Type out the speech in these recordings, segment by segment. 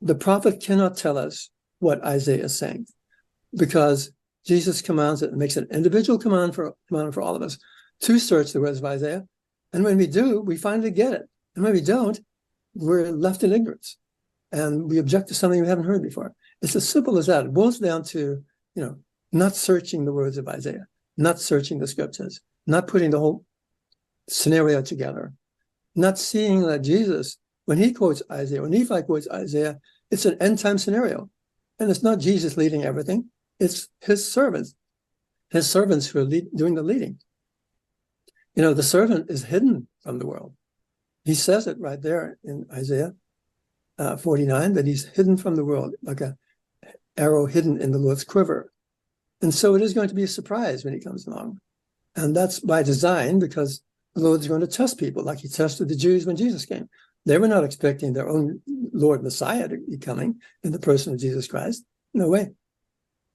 the prophet cannot tell us what Isaiah is saying, because Jesus commands it and makes an individual command for all of us to search the words of Isaiah. And when we do, we finally get it. And when we don't, we're left in ignorance. And we object to something we haven't heard before. It's as simple as that. It boils down to, not searching the words of Isaiah, not searching the scriptures, not putting the whole scenario together, not seeing that Jesus, when he quotes Isaiah, when Nephi quotes Isaiah, it's an end-time scenario. And it's not Jesus leading everything. It's his servants who are doing the leading. The servant is hidden from the world. He says it right there in Isaiah 49, that he's hidden from the world, like an arrow hidden in the Lord's quiver. And so it is going to be a surprise when he comes along. And that's by design, because the Lord's going to test people like he tested the Jews when Jesus came. They were not expecting their own Lord Messiah to be coming in the person of Jesus Christ. No way.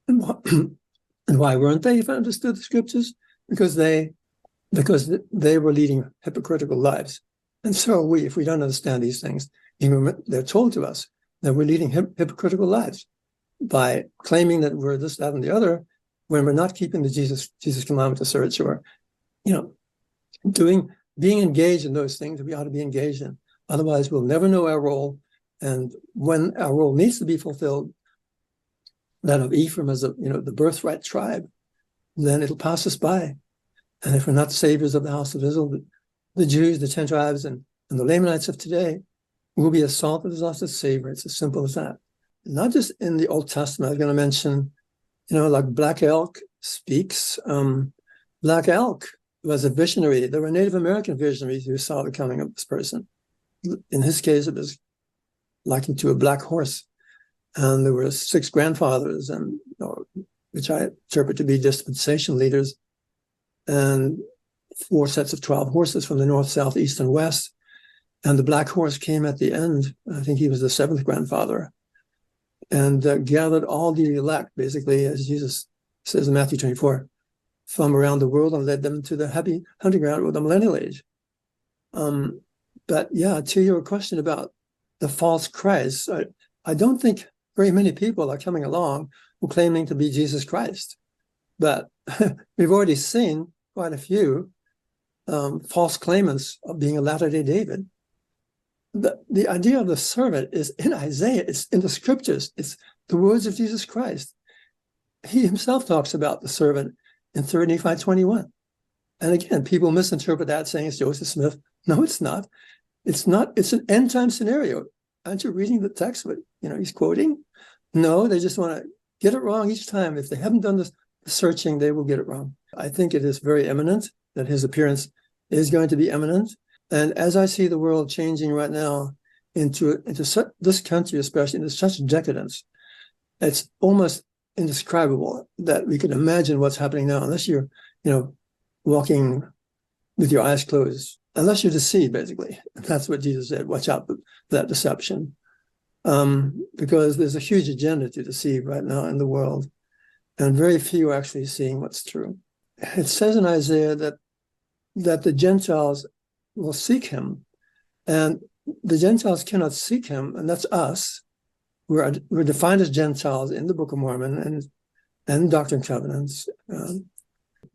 And why weren't they, if I understood the scriptures? Because they were leading hypocritical lives. And so are we, if we don't understand these things. Even they're told to us that we're leading hypocritical lives by claiming that we're this, that, and the other, when we're not keeping the Jesus commandment to search, or, being engaged in those things that we ought to be engaged in. Otherwise, we'll never know our role. And when our role needs to be fulfilled, that of Ephraim as the birthright tribe, then it'll pass us by. And if we're not saviors of the house of Israel, the Jews, the 10 tribes, and the Lamanites of today will be as salt that is lost its savor. It's as simple as that. Not just in the Old Testament. I was going to mention, like Black Elk speaks. Black Elk was a visionary. There were Native American visionaries who saw the coming of this person. In his case, it was likened to a black horse. And there were 6 grandfathers, and which I interpret to be dispensation leaders, and 4 sets of 12 horses from the north, south, east, and west. And the black horse came at the end. I think he was the 7th grandfather, and gathered all the elect, basically, as Jesus says in Matthew 24, from around the world, and led them to the happy hunting ground of the millennial age. But yeah, to your question about the false Christ, I don't think very many people are coming along who are claiming to be Jesus Christ. But we've already seen quite a few false claimants of being a Latter-day David. The idea of the servant is in Isaiah, it's in the scriptures, it's the words of Jesus Christ. He himself talks about the servant in 3 Nephi 21. And again, people misinterpret that, saying it's Joseph Smith. No, it's not. It's not. It's an end-time scenario. Aren't you reading the text? But he's quoting. No, they just want to get it wrong each time. If they haven't done the searching, they will get it wrong. I think it is very imminent that his appearance is going to be imminent. And as I see the world changing right now into this country, especially into such decadence, it's almost indescribable that we can imagine what's happening now, unless you're, walking with your eyes closed, unless you're deceived, basically. That's what Jesus said. Watch out for that deception. Because there's a huge agenda to deceive right now in the world, and very few are actually seeing what's true. It says in Isaiah that the Gentiles will seek him, and the Gentiles cannot seek him, and that's us. We're defined as Gentiles in the Book of Mormon and Doctrine and Covenants,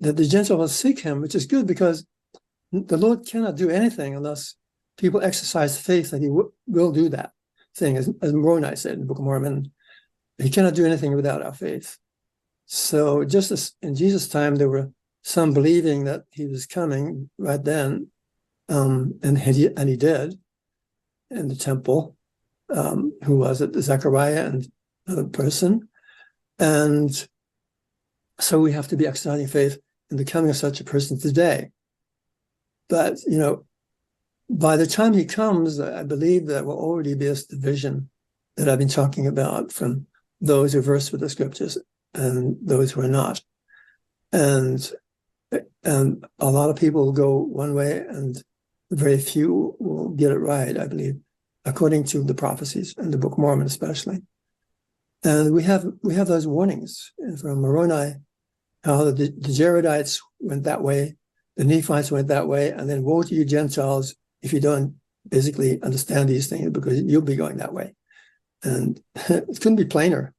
that the Gentiles will seek him, which is good, because the Lord cannot do anything unless people exercise faith that he will do that thing. As Moroni said in the Book of Mormon, he cannot do anything without our faith. So just as in Jesus' time, there were some believing that he was coming right then, and he did in the temple. Who was it? Zechariah and another person. And so we have to be exercising faith in the coming of such a person today. But, by the time he comes, I believe there will already be this division that I've been talking about, from those who are versed with the scriptures and those who are not. And a lot of people will go one way, and very few will get it right, I believe, according to the prophecies in the Book of Mormon especially. And we have those warnings from Moroni, how the Jaredites went that way, the Nephites went that way, and then woe to you Gentiles if you don't basically understand these things, because you'll be going that way. And it couldn't be plainer.